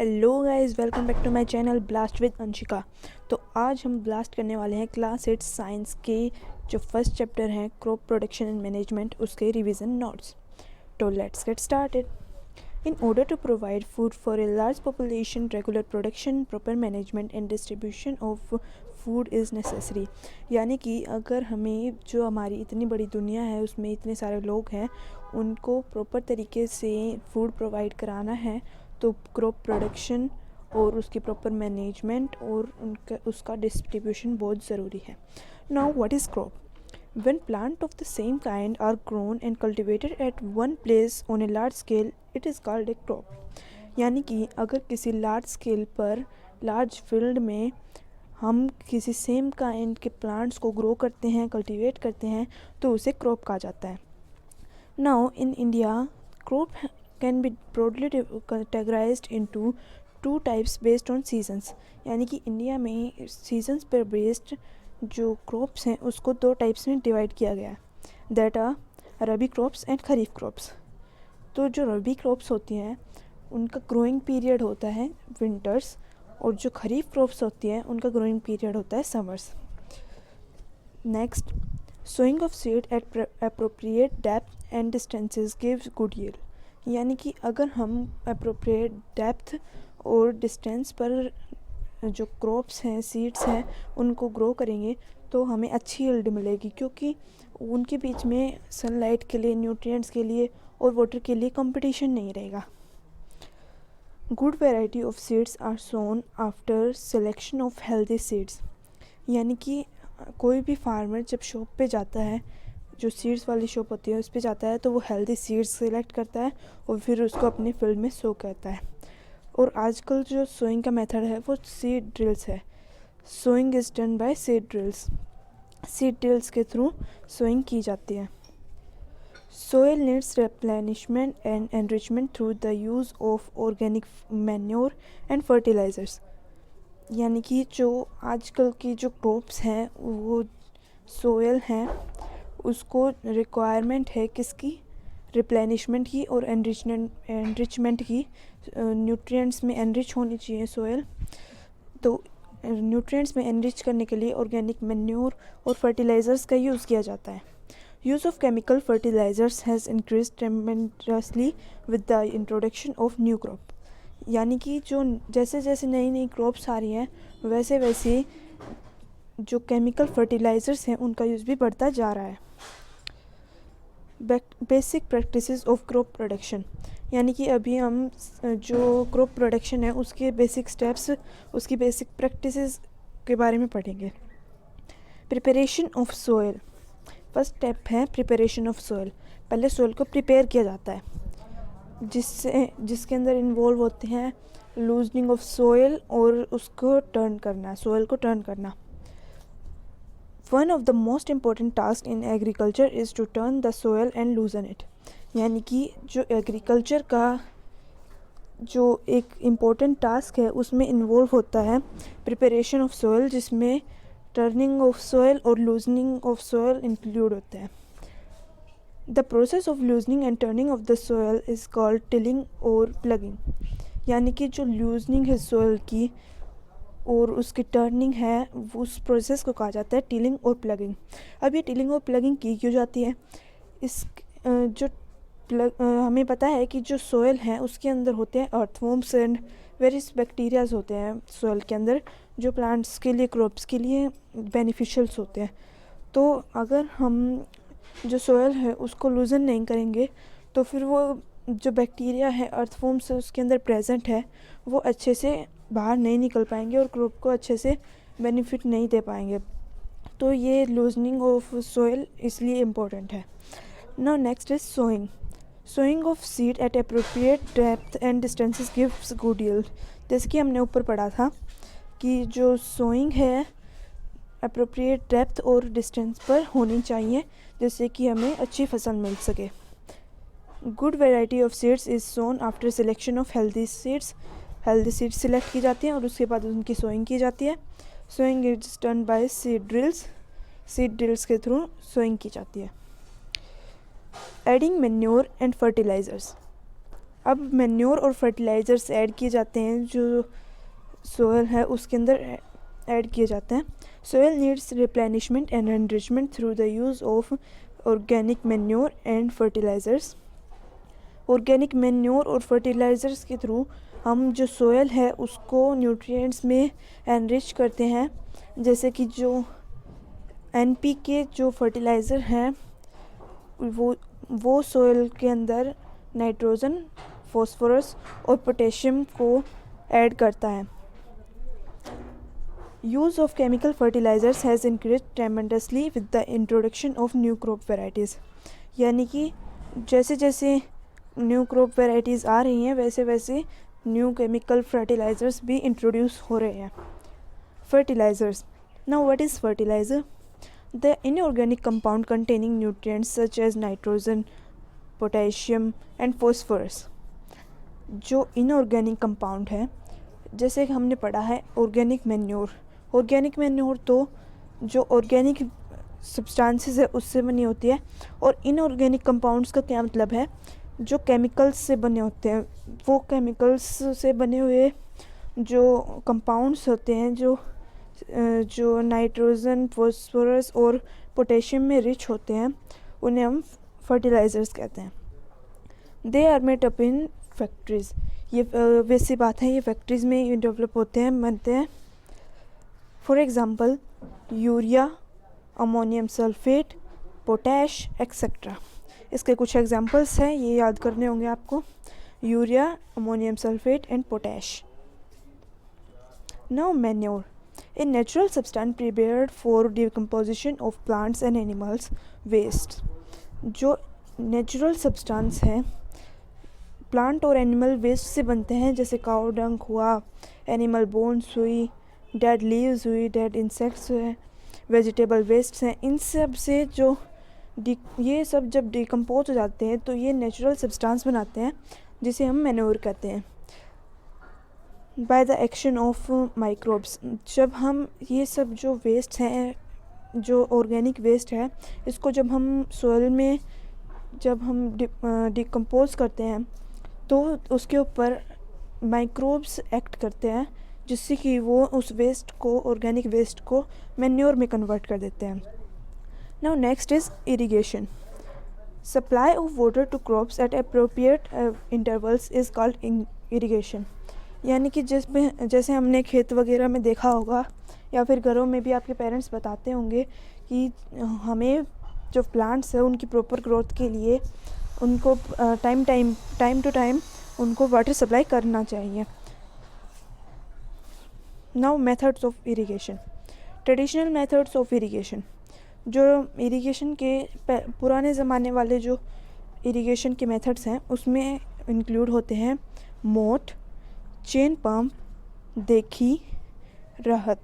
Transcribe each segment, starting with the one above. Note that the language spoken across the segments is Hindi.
Hello guys, welcome back to my channel Blast with Anshika. तो आज हम ब्लास्ट करने वाले हैं क्लास 8 साइंस के जो फर्स्ट चैप्टर हैं क्रॉप प्रोडक्शन एंड मैनेजमेंट, उसके रिवीजन नोट्स। तो let's get started. In order to provide food for a large population, regular production, proper management and distribution of food is necessary। यानी कि अगर हमें जो हमारी इतनी बड़ी दुनिया है उसमें इतने सारे लोग हैं, उनको प्रॉपर तरीके से फूड प्रोवाइड कराना है तो क्रॉप प्रोडक्शन और उसकी प्रॉपर मैनेजमेंट और उसका डिस्ट्रीब्यूशन बहुत ज़रूरी है। Now what is crop? When plants of the same kind are grown and cultivated at one place on a large scale, it is called a crop। यानी कि अगर किसी लार्ज स्केल पर लार्ज फील्ड में हम किसी सेम काइंड के प्लांट्स को ग्रो करते हैं, कल्टीवेट करते हैं, तो उसे क्रॉप कहा जाता है। Now in India crop can be broadly categorised into two types based on seasons. यानी कि इंडिया में सीजन्स पर बेस्ड जो क्रॉप्स हैं उसको दो टाइप्स में डिवाइड किया गया है, that are rabi crops and kharif crops. तो जो रबी क्रॉप्स होती हैं उनका ग्रोइंग पीरियड होता है विंटर्स, और जो खरीफ क्रॉप्स होती हैं उनका ग्रोइंग पीरियड होता है summers. Next, sowing of seed at appropriate depth and distances gives good yield. यानी कि अगर हम अप्रोप्रिएट डेप्थ और डिस्टेंस पर जो क्रॉप्स हैं, सीड्स हैं, उनको ग्रो करेंगे तो हमें अच्छी यील्ड मिलेगी, क्योंकि उनके बीच में सनलाइट के लिए, न्यूट्रिएंट्स के लिए और वाटर के लिए कंपटीशन नहीं रहेगा। Good variety of seeds are sown after selection of healthy seeds. यानी कि कोई भी फार्मर जब शॉप पे जाता है, जो सीड्स वाली शॉप होती है उस पे जाता है, तो वो हेल्दी सीड्स सेलेक्ट करता है और फिर उसको अपने फील्ड में सो करता है। और आजकल जो सोइंग का मेथड है वो सीड ड्रिल्स है। Sowing is done by seed drills. Seed drills के थ्रू सोइंग की जाती है। Soil needs replenishment and enrichment through the use of organic manure and fertilisers. यानी कि जो आजकल की जो क्रॉप्स हैं वो सोइल हैं, उसको रिक्वायरमेंट है किसकी? रिप्लेनिशमेंट की और एनरिचमेंट की। न्यूट्रिएंट्स में एनरिच होनी चाहिए सोइल, तो न्यूट्रिएंट्स में एनरिच करने के लिए ऑर्गेनिक मैन्योर और फर्टिलाइज़र्स का यूज़ किया जाता है। Use of chemical fertilisers has increased tremendously with the introduction of new crop. यानी कि जो जैसे जैसे नई नई क्रॉप्स आ रही हैं वैसे वैसे जो केमिकल फर्टिलाइज़र्स हैं उनका यूज़ भी बढ़ता जा रहा है। Basic practices of crop production. यानी कि अभी हम जो क्रॉप प्रोडक्शन है उसके बेसिक स्टेप्स, उसकी बेसिक प्रैक्टिसेस के बारे में पढ़ेंगे। Preparation of soil. First step है प्रिपरेशन ऑफ सोइल। पहले सोइल को प्रिपेयर किया जाता है, जिसके अंदर इन्वॉल्व होते हैं लूजनिंग ऑफ सोइल और उसको टर्न करना, सोइल को टर्न करना। One of the most important tasks in agriculture is to turn the soil and loosen it। यानी कि जो एग्रीकल्चर का जो एक इम्पोर्टेंट टास्क है उसमें इन्वॉल्व होता है प्रिपरेशन ऑफ सोइल, जिसमें टर्निंग ऑफ सोइल और लूजनिंग ऑफ सोइल इंक्लूड होते हैं। The process of loosening and turning of the soil is called tilling और प्लगिंग। यानी कि जो लूजनिंग है सोइल की और उसकी टर्निंग है, उस प्रोसेस को कहा जाता है टिलिंग और प्लगिंग। अब ये टिलिंग और प्लगिंग की क्यों जाती है? हमें पता है कि जो सोइल है उसके अंदर होते हैं अर्थवॉर्म्स एंड वेरियस बैक्टीरियाज होते हैं सोइल के अंदर, जो प्लांट्स के लिए, क्रॉप्स के लिए बेनिफिशियल्स होते हैं। तो अगर हम जो सोइल है उसको लूजन नहीं करेंगे तो फिर वो जो बैक्टीरिया है, अर्थवॉर्म्स उसके अंदर प्रेजेंट है, वो अच्छे से बाहर नहीं निकल पाएंगे और क्रॉप को अच्छे से बेनिफिट नहीं दे पाएंगे। तो ये लूजनिंग ऑफ सोइल इसलिए इम्पोर्टेंट है। Now next is sowing. Sowing of seed at appropriate depth and distances gives good yield. जैसे कि हमने ऊपर पढ़ा था कि जो सोइंग है अप्रोप्रिएट डेप्थ और डिस्टेंस पर होनी चाहिए, जिससे कि हमें अच्छी फसल मिल सके। Good variety of seeds is Son after selection of healthy seeds. Healthy seeds select की जाती हैं और उसके बाद उनकी सोइंग की जाती है। Sowing is done by seed drills. Seed drills के थ्रू सोइंग की जाती है। Adding manure and fertilisers. अब मैन्योर और फर्टिलाइज़र्स ऐड किए जाते हैं, जो सोयल है उसके अंदर ऐड किए जाते हैं. Soil needs replenishment and enrichment through the use of organic manure and fertilisers. Organic manure और फर्टिलाइज़र्स के थ्रू हम जो सोयल है उसको न्यूट्रिएंट्स में एनरिच करते हैं. जैसे कि जो NPK जो फर्टिलाइज़र हैं वो सोयल के अंदर नाइट्रोजन, फॉस्फोरस और पोटेशियम को ऐड करता है. Use of chemical fertilisers has increase tremendously with the introduction of new crop varieties. यानी कि जैसे जैसे न्यू क्रॉप वेराइटीज़ आ रही हैं वैसे वैसे न्यू केमिकल फर्टिलाइज़र्स भी इंट्रोड्यूस हो रहे हैं. Fertilisers. Now what is fertiliser? The inorganic compound containing nutrients such as nitrogen, potassium and phosphorus. जो इनऑर्गेनिक कंपाउंड है, जैसे कि हमने पढ़ा है ऑर्गेनिक मैन्योर. ऑर्गेनिक मैन्योर तो जो ऑर्गेनिक सब्सटेंसेस है उससे बनी होती है, और इनऑर्गेनिक कंपाउंड्स का क्या मतलब है? जो केमिकल्स से बने होते हैं. वो केमिकल्स से बने हुए जो कंपाउंड्स होते हैं जो नाइट्रोजन, फॉस्फोरस और पोटेशियम में रिच होते हैं, उन्हें हम फर्टिलाइज़र्स कहते हैं. They are made up in factories. ये वैसी बात है, ये फैक्ट्रीज़ में ये डेवलप होते हैं, बनते हैं. For example urea, ammonium sulphate, potash etcetera. इसके कुछ एग्जांपल्स हैं, ये याद करने होंगे आपको. Urea, ammonium sulphate and potash. Now manure. A natural substance prepared for decomposition of plants and animals waste. जो नेचुरल सब्सटेंस है प्लांट और एनिमल वेस्ट से बनते हैं, जैसे काउ डंक हुआ, एनिमल बोन्स हुई, डेड लीव्स हुई, डेड इंसेक्ट्स हुए, वेजिटेबल वेस्ट हैं. इन सब से जो ये सब जब डिकम्पोज हो जाते हैं तो ये नेचुरल सब्सटेंस बनाते हैं, जिसे हम मैन्योर कहते हैं. By the action of microbes. जब हम ये सब जो वेस्ट हैं, जो ऑर्गेनिक वेस्ट है, इसको जब हम सोइल में जब हम डिकम्पोज करते हैं तो उसके ऊपर माइक्रोब्स एक्ट करते हैं, जिससे कि वो उस वेस्ट को, ऑर्गेनिक वेस्ट को मैन्योर में कन्वर्ट कर देते हैं. Now next is irrigation. Supply of water to crops at appropriate intervals is called irrigation. यानी कि जैसे हमने खेत वगैरह में देखा होगा, या फिर घरों में भी आपके पेरेंट्स बताते होंगे कि हमें जो प्लांट्स है उनकी प्रॉपर ग्रोथ के लिए उनको टाइम टू टाइम उनको वाटर सप्लाई करना चाहिए. Now methods of irrigation. Traditional methods of irrigation. जो इरिगेशन के पुराने ज़माने वाले जो इरिगेशन के मेथड्स हैं उसमें इंक्लूड होते हैं मोट, चेन पम्प, देखी, रहत.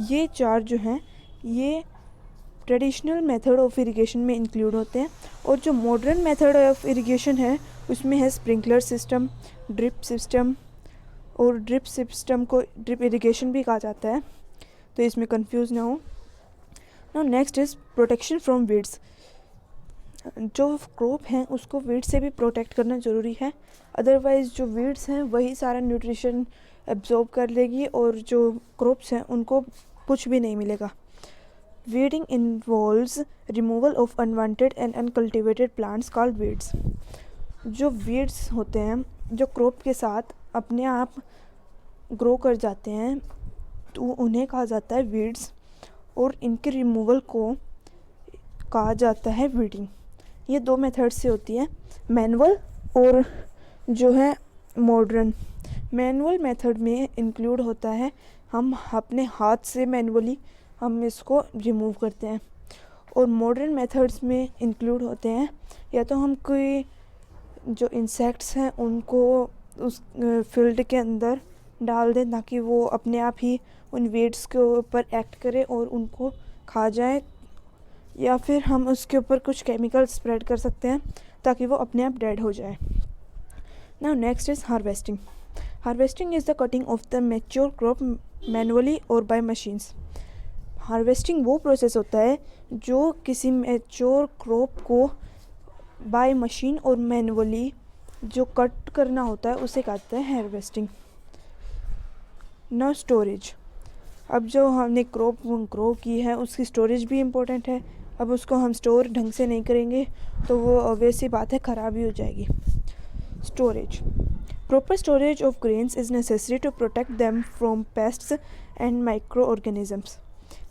ये चार जो हैं ये ट्रेडिशनल मेथड ऑफ इरिगेशन में इंक्लूड होते हैं. और जो मॉडर्न मेथड ऑफ इरिगेशन है उसमें है स्प्रिंकलर सिस्टम, ड्रिप सिस्टम, और ड्रिप सिस्टम को ड्रिप इरिगेशन भी कहा जाता है, तो इसमें कंफ्यूज ना हो. Now next is protection from weeds. जो क्रॉप हैं उसको वीड से भी प्रोटेक्ट करना ज़रूरी है, अदरवाइज़ जो वीड्स हैं वही सारा न्यूट्रिशन एब्जॉर्ब कर लेगी और जो क्रॉप्स हैं उनको कुछ भी नहीं मिलेगा. Weeding involves removal of unwanted and uncultivated plants called weeds. जो वीड्स होते हैं जो क्रॉप के साथ अपने आप ग्रो कर जाते हैं तो उन्हें कहा जाता है वीड्स, और इनके रिमूवल को कहा जाता है वीडिंग. ये दो मेथड से होती है, मैनुअल और जो है मॉडर्न. मैनुअल मेथड में इंक्लूड होता है हम अपने हाथ से मैनुअली हम इसको रिमूव करते हैं, और मॉडर्न मेथड्स में इंक्लूड होते हैं या तो हम कोई जो इंसेक्ट्स हैं उनको उस फील्ड के अंदर डाल दें ताकि वो अपने आप ही उन वीड्स के ऊपर एक्ट करे और उनको खा जाए, या फिर हम उसके ऊपर कुछ केमिकल स्प्रेड कर सकते हैं ताकि वो अपने आप डेड हो जाए. Now next is harvesting. Harvesting is the cutting of the mature crop manually और बाय मशीन्स. हार्वेस्टिंग वो प्रोसेस होता है जो किसी मैच्योर क्रॉप को बाय मशीन और मैनुअली जो कट करना होता है उसे कहते हैं हार्वेस्टिंग। ना स्टोरेज, अब जो हमने क्रॉप ग्रो की है उसकी स्टोरेज भी इम्पोर्टेंट है। अब उसको हम स्टोर ढंग से नहीं करेंगे तो वो ऑब्वियस सी बात है ख़राब ही हो जाएगी। Storage, proper storage of grains is necessary to protect them from pests and microorganisms.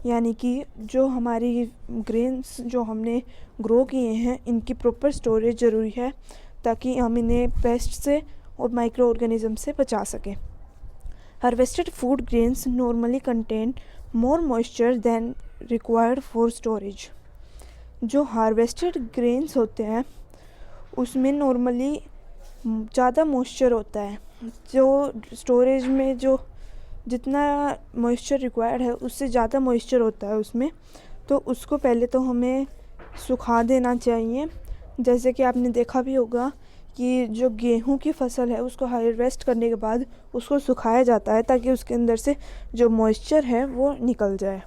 यानी कि जो हमारी ग्रेन्स जो हमने ग्रो किए हैं इनकी प्रॉपर स्टोरेज ज़रूरी है ताकि हम इन्हें पेस्ट से और माइक्रो ऑर्गेनिज्म से बचा सकें। Harvested food grains normally contain more moisture than required for storage. जो हार्वेस्टेड ग्रेन्स होते हैं उसमें नॉर्मली ज़्यादा मॉइस्चर होता है, जो स्टोरेज में जो जितना मॉइस्चर रिक्वायर्ड है उससे ज़्यादा मॉइस्चर होता है उसमें, तो उसको पहले तो हमें सुखा देना चाहिए। जैसे कि आपने देखा भी होगा कि जो गेहूं की फसल है उसको हार्वेस्ट करने के बाद उसको सुखाया जाता है ताकि उसके अंदर से जो मॉइस्चर है वो निकल जाए।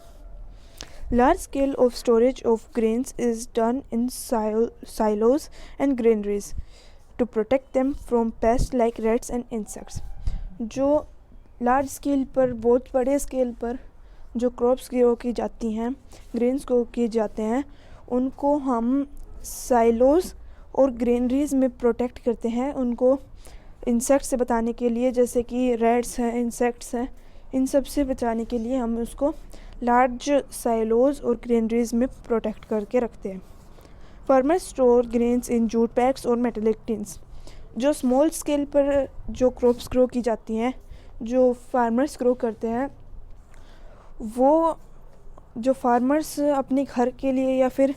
Large scale of storage of grains is done in silos and granaries to protect them from pest like rats and insects. जो लार्ज स्केल पर, बहुत बड़े स्केल पर जो क्रॉप्स ग्रो की जाती हैं, ग्रेन्स ग्रो किए जाते हैं, उनको हम साइलोज़ और ग्रेनरीज में प्रोटेक्ट करते हैं। उनको इंसेक्ट से बचाने के लिए, जैसे कि रेट्स हैं, इंसेक्ट्स हैं, इन सब से बचाने के लिए हम उसको लार्ज साइलोज़ और ग्रेनरीज में प्रोटेक्ट करके रखते हैं। Farmers store grains in jute bags और मेटालिक टिन्स। जो स्मॉल स्केल पर जो क्रॉप्स ग्रो की जाती हैं, जो फार्मर्स ग्रो करते हैं, वो जो फार्मर्स अपने घर के लिए या फिर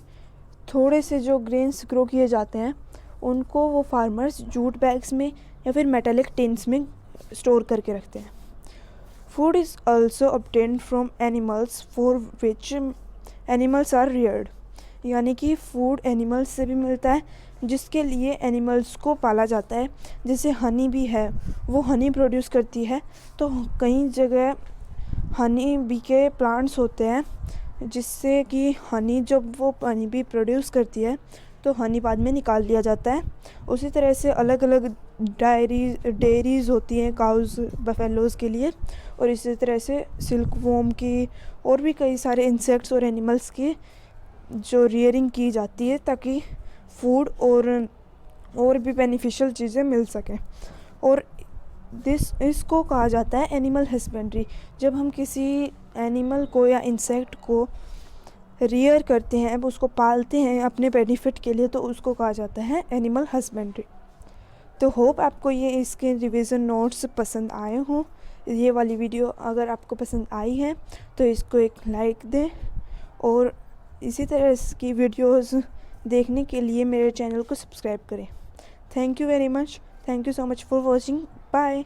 थोड़े से जो ग्रेन्स ग्रो किए जाते हैं उनको वो फार्मर्स जूट बैग्स में या फिर मेटालिक टिन्स में स्टोर करके रखते हैं। Food is also obtained from animals for which animals are reared. यानी कि फूड एनिमल्स से भी मिलता है जिसके लिए एनिमल्स को पाला जाता है। जैसे हनी भी है, वो हनी प्रोड्यूस करती है, तो कई जगह हनी बी के प्लांट्स होते हैं जिससे कि हनी जब वो हनी बी प्रोड्यूस करती है तो हनी बाद में निकाल दिया जाता है। उसी तरह से अलग अलग डेयरीज़ होती हैं काउज़ बफेलोज़ के लिए, और इसी तरह से सिल्क वॉर्म की और भी कई सारे इंसेक्ट्स और एनिमल्स की जो रियरिंग की जाती है ताकि फूड और भी बेनिफिशियल चीज़ें मिल सकें। और इसको कहा जाता है एनिमल हस्बेंड्री। जब हम किसी एनिमल को या इंसेक्ट को रियर करते हैं, अब उसको पालते हैं अपने बेनिफिट के लिए, तो उसको कहा जाता है एनिमल हस्बेंड्री। तो होप आपको ये इसके रिवीजन नोट्स पसंद आए हों। ये वाली वीडियो अगर आपको पसंद आई है तो इसको एक लाइक दें, और इसी तरह की वीडियोस देखने के लिए मेरे चैनल को सब्सक्राइब करें। Thank you very much. Thank you so much for watching. Bye.